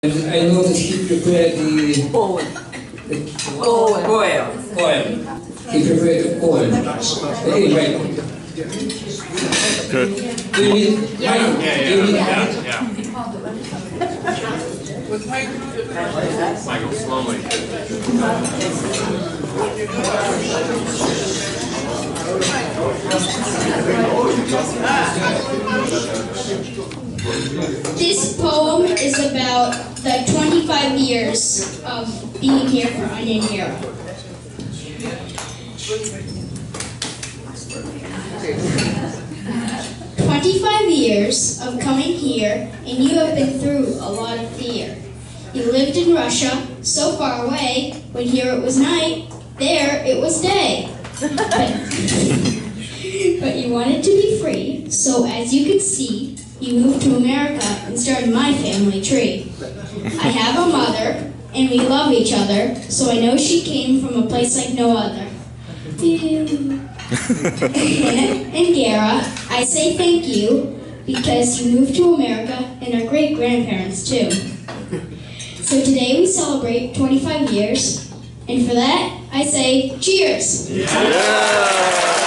I noticed he prepared the Oil. He prepared the oil. Okay, right. Good. Do you need mic? Do you need Michael, slowly. This poem is about the 25 years of being here for Onion Hero. "25 years of coming here, and you have been through a lot of fear. You lived in Russia, so far away, when here it was night, there it was day. But you wanted to be free, so as you could see, you moved to America and started my family tree. I have a mother, and we love each other, so I know she came from a place like no other. And Gara, I say thank you, because you moved to America and are great-grandparents too. So today we celebrate 25 years, and for that, I say cheers! Yeah.